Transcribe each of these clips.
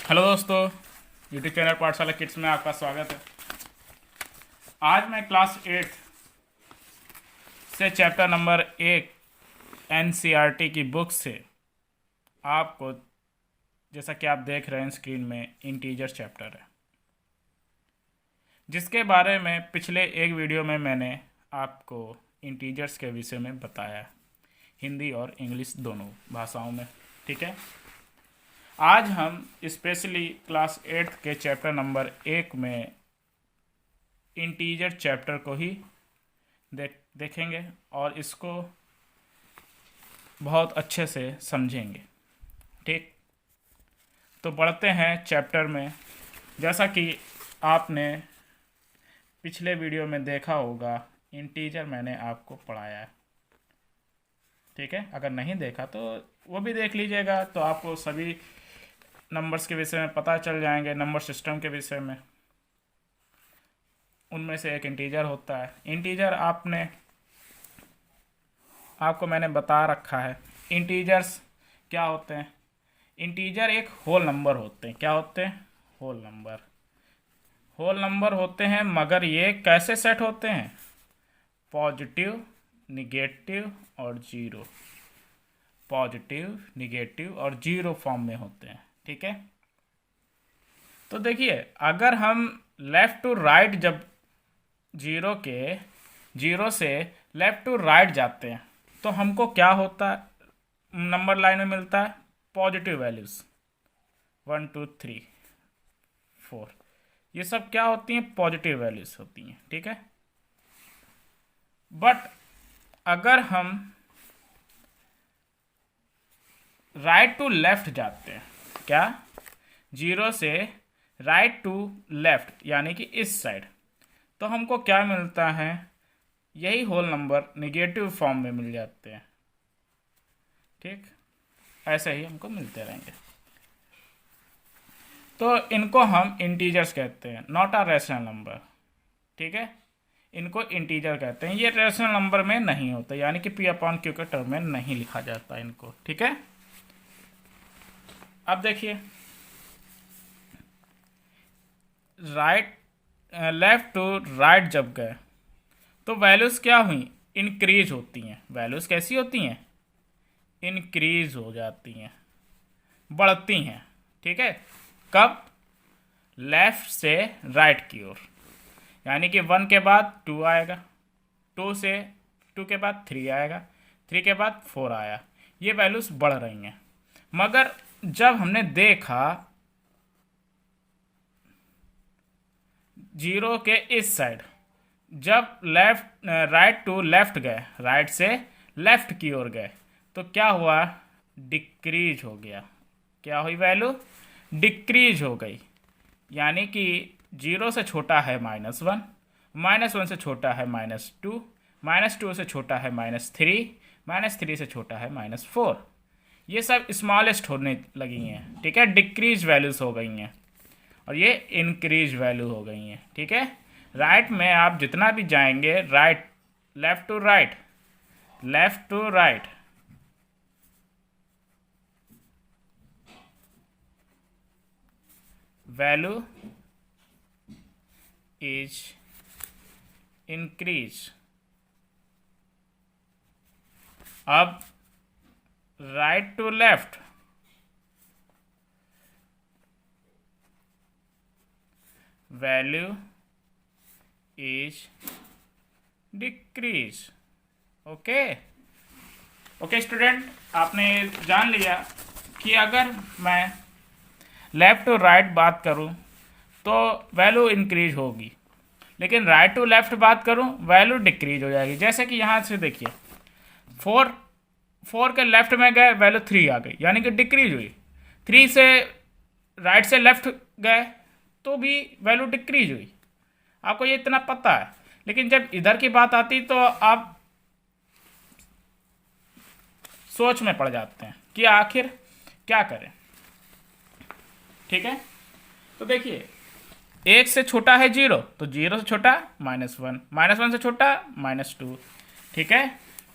Hello दोस्तों, YouTube channel पाठशाला kids में आपका स्वागत है। आज मैं क्लास 8 से चैप्टर नंबर 1 एनसीईआरटी की बुक से आपको, जैसा कि आप देख रहे हैं स्क्रीन में, इंटीजर चैप्टर है, जिसके बारे में पिछले एक वीडियो में मैंने आपको इंटीजर्स के विषय में बताया, हिंदी और इंग्लिश दोनों भाषाओं में। ठीक है, आज हम स्पेशली क्लास 8 के चैप्टर नंबर 1 में इंटीजर चैप्टर को ही देखेंगे और इसको बहुत अच्छे से समझेंगे। ठीक, तो बढ़ते हैं चैप्टर में। जैसा कि आपने पिछले वीडियो में देखा होगा, इंटीजर मैंने आपको पढ़ाया है। ठीक है, अगर नहीं देखा तो वो भी देख लीजिएगा, तो आपको सभी नंबर्स के विषय में पता चल जाएंगे, नंबर सिस्टम के विषय में। उनमें से एक इंटीजर होता है। इंटीजर आपको मैंने बता रखा है। इंटीजर्स क्या होते हैं? इंटीजर एक होल नंबर होते हैं। क्या होते हैं? Whole number. होल नंबर होते हैं, मगर ये कैसे सेट होते हैं? पॉजिटिव, निगेटिव और जीरो। पॉजिटिव, निगेटिव और जीरो फॉर्म में होते हैं। ठीक है, तो देखिए, अगर हम लेफ़्ट टू राइट, जब जीरो से लेफ़्ट टू राइट जाते हैं, तो हमको क्या होता है? नंबर लाइन में मिलता है पॉजिटिव वैल्यूज़ 1 2 3 4। ये सब क्या होती हैं? पॉजिटिव वैल्यूज़ होती हैं। ठीक है, बट अगर हम राइट टू लेफ़्ट जाते हैं, क्या? जीरो से राइट टू लेफ़्ट, यानी कि इस साइड, तो हमको क्या मिलता है? यही होल नंबर निगेटिव फॉर्म में मिल जाते हैं। ठीक, ऐसे ही हमको मिलते रहेंगे। तो इनको हम इंटीजर्स कहते हैं, नॉट अ रैशनल नंबर। ठीक है, इनको इंटीजर कहते हैं। ये रैशनल नंबर में नहीं होता, यानी कि P/Q के टर्म में नहीं लिखा जाता इनको। ठीक है, अब देखिए, लेफ्ट टू राइट जब गए तो वैल्यूज़ क्या हुई? इंक्रीज होती हैं। वैल्यूज़ कैसी होती हैं? इंक्रीज हो जाती हैं, बढ़ती हैं। ठीक है, कब? लेफ्ट से राइट की ओर, यानी कि 1 के बाद 2 आएगा, 2 के बाद 3 आएगा, 3 के बाद 4 आया। ये वैल्यूज़ बढ़ रही हैं। मगर जब हमने देखा जीरो के इस साइड, जब राइट टू लेफ्ट गए, राइट से लेफ्ट की ओर गए, तो क्या हुआ? डिक्रीज हो गया। क्या हुई? वैल्यू डिक्रीज हो गई, यानी कि जीरो से छोटा है -1, -1 से छोटा है -2, -2 से छोटा है -3, -3 से छोटा है -4। ये सब स्मॉलेस्ट होने लगी हैं। ठीक है, डिक्रीज वैल्यूज हो गई हैं और ये इंक्रीज वैल्यू हो गई हैं। ठीक है, राइट में आप जितना भी जाएंगे, right, left to right, left to right, value is increase. अब right to left, value is decrease. Okay student, आपने जान लिया कि अगर मैं लेफ़्ट टू राइट बात करूं तो वैल्यू इंक्रीज होगी, लेकिन राइट टू लेफ़्ट बात करूं वैल्यू डिक्रीज हो जाएगी। जैसे कि यहाँ से देखिए, 4 के लेफ्ट में गए, वैल्यू 3 आ गई, यानी कि डिक्रीज हुई। 3 से राइट से लेफ्ट गए तो भी वैल्यू डिक्रीज हुई। आपको ये इतना पता है, लेकिन जब इधर की बात आती तो आप सोच में पड़ जाते हैं कि आखिर क्या करें। ठीक है, तो देखिए, 1 से छोटा है 0, तो 0 से छोटा -1, -1 से छोटा -2। ठीक है,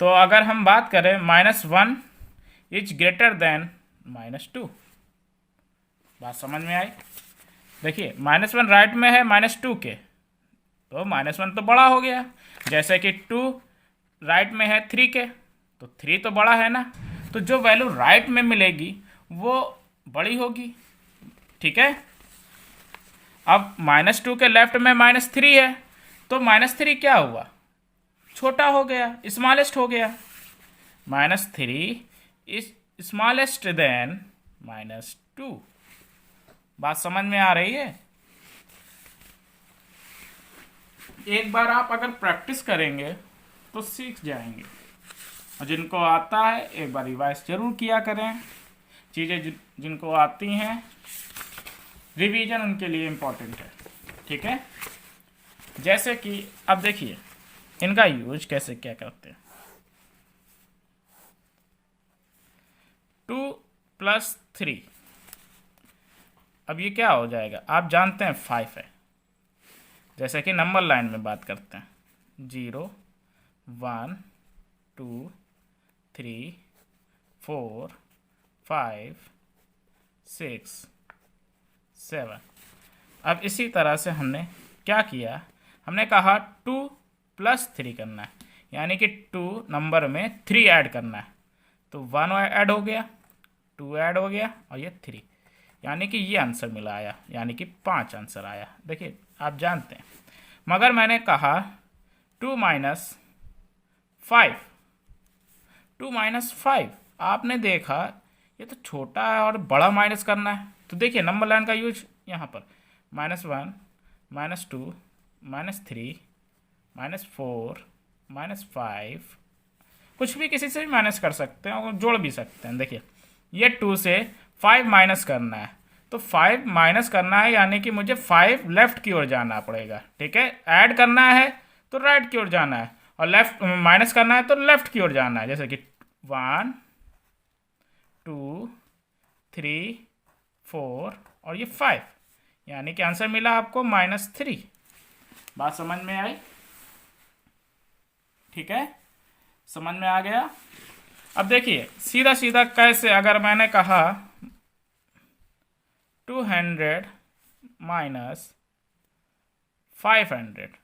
तो अगर हम बात करें, -1 इज ग्रेटर देन -2, बात समझ में आई? देखिए -1 राइट में है -2 के, तो -1 तो बड़ा हो गया। जैसे कि 2 राइट में है 3 के, तो 3 तो बड़ा है ना, तो जो वैल्यू राइट में मिलेगी वो बड़ी होगी। ठीक है। अब -2 के लेफ्ट में -3 है, तो -3 क्या हुआ? छोटा हो गया, स्मॉलेस्ट हो गया। -3 इज स्मॉलेस्ट देन -2। बात समझ में आ रही है? एक बार आप अगर प्रैक्टिस करेंगे तो सीख जाएंगे, और जिनको आता है एक बार रिवाइज जरूर किया करें। चीज़ें जिनको आती हैं, रिवीजन उनके लिए इम्पोर्टेंट है। ठीक है। जैसे कि अब देखिए इनका यूज कैसे क्या करते हैं। 2 + 3, अब ये क्या हो जाएगा? आप जानते हैं 5 है। जैसे कि नंबर लाइन में बात करते हैं, 0 1 2 3 4 5 6 7। अब इसी तरह से हमने क्या किया, हमने कहा 2 + 3 करना है, यानी कि 2 नंबर में 3 ऐड करना है। तो 1 ऐड हो गया, 2 ऐड हो गया, और ये 3, यानी कि ये आंसर मिला आया, यानी कि 5 आंसर आया। देखिए आप जानते हैं। मगर मैंने कहा 2 - 5, 2 - 5, आपने देखा ये तो छोटा है और बड़ा माइनस करना है। तो देखिए नंबर लाइन का यूज यहाँ पर, -1 -2 -3 -4 -5, कुछ भी किसी से भी माइनस कर सकते हैं और जोड़ भी सकते हैं। देखिए ये 2 से 5 माइनस करना है, तो 5 माइनस करना है, यानी कि मुझे 5 लेफ्ट की ओर जाना पड़ेगा। ठीक है। ऐड करना है तो राइट की ओर जाना है, और लेफ्ट माइनस करना है तो लेफ्ट की ओर जाना है। जैसे कि 1 2 3 4 और ये 5, यानी कि आंसर मिला आपको -3। बात समझ में आई? ठीक है, समझ में आ गया? अब देखिए सीधा सीधा कैसे, अगर मैंने कहा 200 - 500,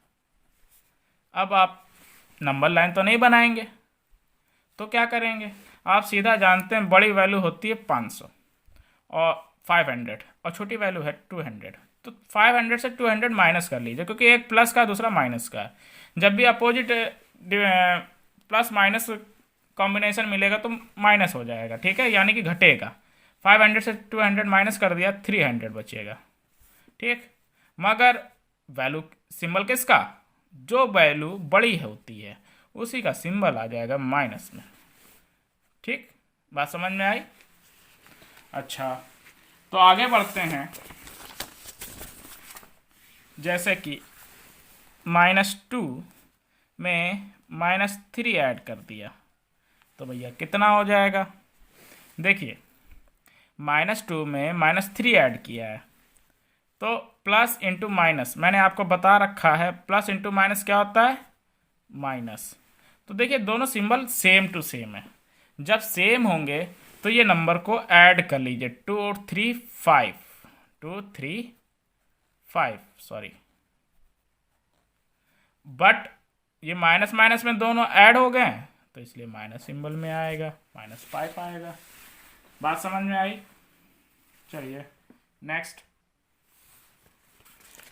अब आप नंबर लाइन तो नहीं बनाएंगे, तो क्या करेंगे? आप सीधा जानते हैं बड़ी वैल्यू होती है 500 और 500, और छोटी वैल्यू है 200। तो 500 से 200 माइनस कर लीजिए, क्योंकि एक प्लस का दूसरा माइनस का है। जब भी अपोजिट प्लस माइनस कॉम्बिनेशन मिलेगा तो माइनस हो जाएगा। ठीक है, यानी कि घटेगा। 500 से 200 माइनस कर दिया, 300 बचेगा। ठीक, मगर वैल्यू सिंबल किसका? जो वैल्यू बड़ी होती है उसी का सिंबल आ जाएगा माइनस में। ठीक, बात समझ में आई? अच्छा, तो आगे बढ़ते हैं। जैसे कि -2 में -3 ऐड कर दिया, तो भैया कितना हो जाएगा? देखिए -2 में -3 ऐड किया है, तो प्लस इंटू माइनस, मैंने आपको बता रखा है प्लस इंटू माइनस क्या होता है? माइनस। तो देखिए दोनों सिंबल सेम टू सेम है। जब सेम होंगे तो ये नंबर को ऐड कर लीजिए, 2 और 3 5, 2 3 5, सॉरी, बट ये माइनस माइनस में दोनों ऐड हो गए, तो इसलिए माइनस सिंबल में आएगा, -5 आएगा। बात समझ में आई? चलिए नेक्स्ट।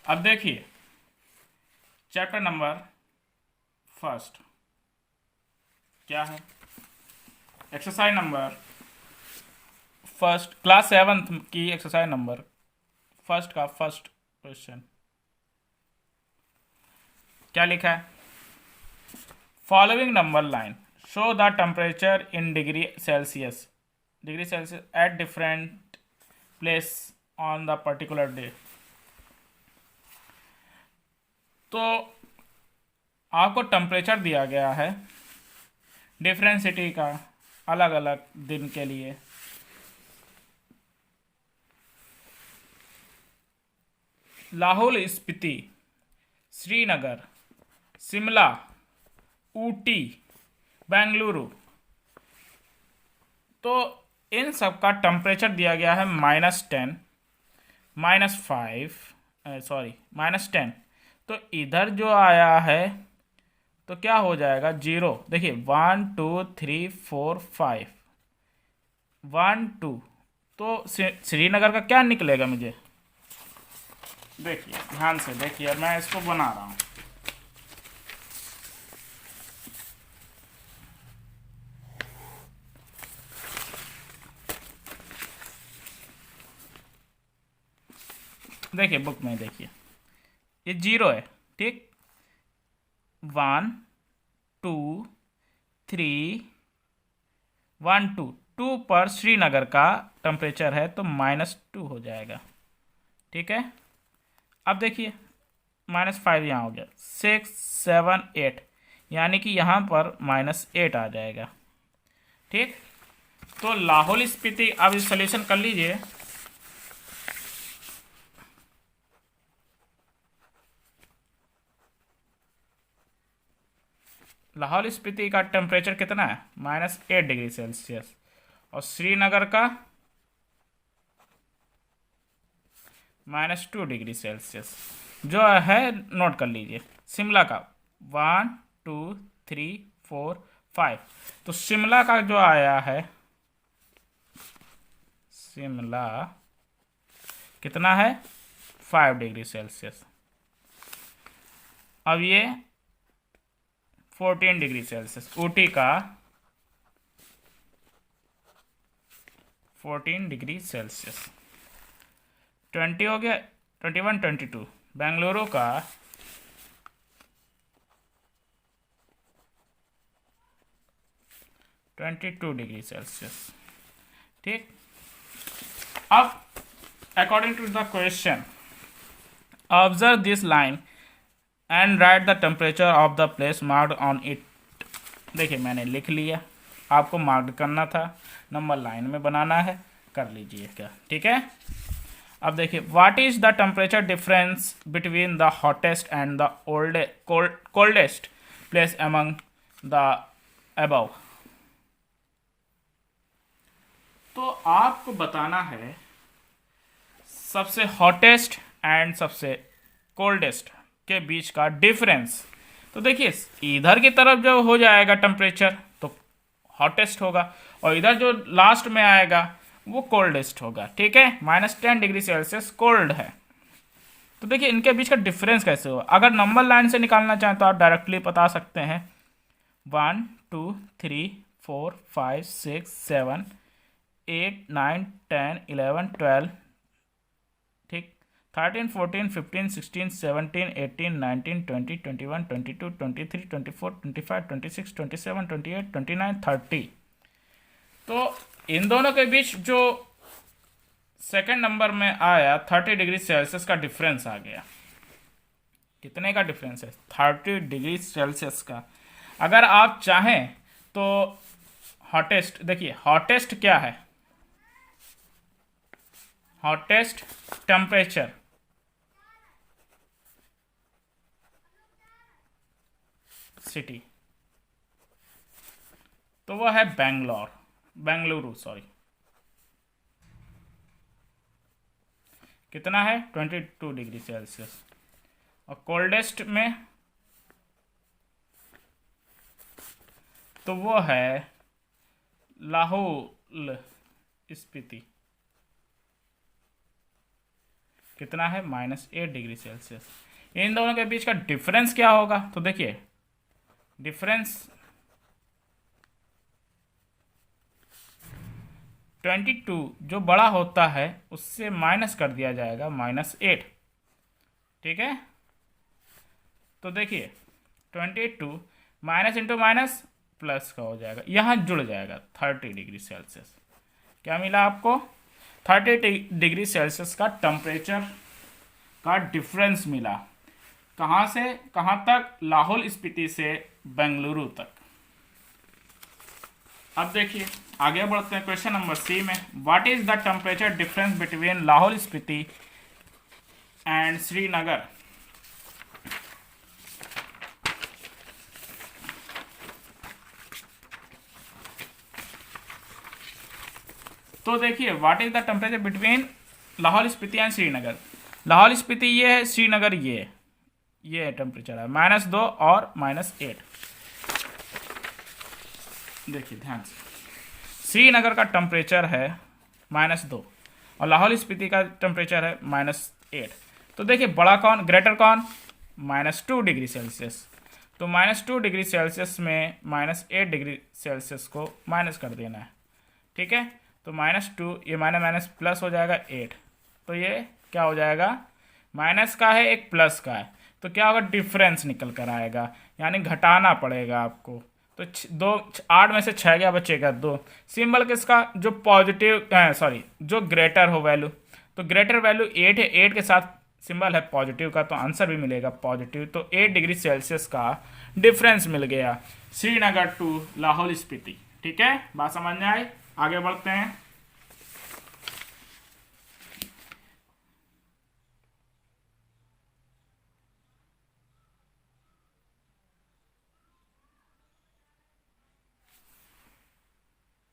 अब देखिए चैप्टर नंबर 1 क्या है? एक्सरसाइज नंबर 1, क्लास 7 की एक्सरसाइज नंबर 1 का फर्स्ट क्वेश्चन क्या लिखा है? Following number line show the temperature in degree Celsius at different place on the particular day. तो आपको टेम्परेचर दिया गया है डिफरेंट सिटी का अलग अलग दिन के लिए। लाहौल स्पीति, श्रीनगर, शिमला, ऊटी, बेंगलुरु, तो इन सब का टेम्परेचर दिया गया है -10, -5 सॉरी -10, तो इधर जो आया है तो क्या हो जाएगा 0। देखिए 1 2 3 4 5 1 2, तो श्रीनगर का क्या निकलेगा मुझे, देखिए ध्यान से देखिए, मैं इसको बना रहा हूँ। देखिए बुक में देखिए ये 0 है, ठीक। 1 2 3 1 2 2 पर श्रीनगर का टेम्परेचर है तो -2 हो जाएगा, ठीक है। अब देखिए -5 यहाँ हो गया, 6 7 8, यानी कि यहाँ पर -8 आ जाएगा, ठीक। तो लाहौल स्पीति, अब इस सोल्यूशन कर लीजिए। लाहौल स्पीति का टेम्परेचर कितना है, -8 डिग्री सेल्सियस, और श्रीनगर का -2 डिग्री सेल्सियस जो है, नोट कर लीजिए। शिमला का 1 2 3 4 5, तो शिमला का जो आया है, शिमला कितना है 5 डिग्री सेल्सियस। अब ये 14 डिग्री सेल्सियस, ऊटी का 14 डिग्री सेल्सियस, 20 हो गया, 21 22। बेंगलुरु का 22 डिग्री सेल्सियस, ठीक। अब according to the question, observe this line and write the temperature of the place marked on it. देखिए मैंने लिख लिया, आपको मार्क करना था, नंबर लाइन में बनाना है, कर लीजिए क्या, ठीक है। अब देखिए, what is the temperature difference between the hottest and the coldest place among the above. तो आपको बताना है सबसे हॉटेस्ट एंड सबसे कोल्डेस्ट के बीच का डिफरेंस। तो देखिए इधर की तरफ जो हो जाएगा टेम्परेचर तो हॉटेस्ट होगा, और इधर जो लास्ट में आएगा वो कोल्डेस्ट होगा, ठीक है। -10 डिग्री सेल्सियस कोल्ड है। तो देखिए इनके बीच का डिफरेंस कैसे होगा, अगर नंबर लाइन से निकालना चाहें तो आप डायरेक्टली बता सकते हैं, 1 2 3 4 5 6 7 8 9 10 11 12, ठीक, 13 14 15 16 17 18 19 20 21 22 23 24 25 26 27 28 29 30। तो इन दोनों के बीच जो सेकंड नंबर में आया 30 डिग्री सेल्सियस का डिफरेंस आ गया। कितने का डिफरेंस है, 30 डिग्री सेल्सियस का। अगर आप चाहें तो हॉटेस्ट, देखिए हॉटेस्ट क्या है, हॉटेस्ट टेम्परेचर सिटी, तो वो है बेंगलुरु सॉरी, कितना है 22 डिग्री सेल्सियस। और कोल्डेस्ट में तो वो है लाहौल स्पीति, कितना है -8 डिग्री सेल्सियस। इन दोनों के बीच का डिफरेंस क्या होगा, तो देखिए डिफरेंस 22 जो बड़ा होता है उससे माइनस कर दिया जाएगा -8, ठीक है। तो देखिए 22 माइनस इंटू माइनस प्लस का हो जाएगा, यहाँ जुड़ जाएगा 30 डिग्री सेल्सियस। क्या मिला आपको, 30 डिग्री सेल्सियस का टेम्परेचर का डिफरेंस मिला। कहाँ से कहाँ तक, लाहौल स्पीति से बेंगलुरु तक। अब देखिए आगे बढ़ते हैं क्वेश्चन नंबर सी में, what is the temperature difference between Lahaul Spiti and Srinagar. तो देखिए what is the temperature between Lahaul Spiti and Srinagar. Lahaul Spiti ये है, श्रीनगर ये टेम्परेचर है -2 और -8। देखिए ध्यान से, श्रीनगर का टेम्परेचर है -2 और लाहौल स्पीति का टेम्परेचर है -8। तो देखिए बड़ा कौन, ग्रेटर कौन, -2 डिग्री सेल्सियस। तो -2 डिग्री सेल्सियस में -8 डिग्री सेल्सियस को माइनस कर देना है, ठीक है। तो -2 ये माइनस प्लस हो जाएगा 8, तो ये क्या हो जाएगा, माइनस का है एक प्लस का है, तो क्या होगा, डिफरेंस निकल कर आएगा, यानी घटाना पड़ेगा आपको। तो 8 में से 6 गया, बचेगा 2। सिंबल किसका, जो पॉजिटिव जो ग्रेटर हो वैल्यू, तो ग्रेटर वैल्यू 8 है, 8 के साथ सिंबल है पॉजिटिव का, तो आंसर भी मिलेगा पॉजिटिव। तो 8 डिग्री सेल्सियस का डिफरेंस मिल गया श्रीनगर टू लाहौल स्पीति। ठीक है, बात समझ में आई, आगे बढ़ते हैं।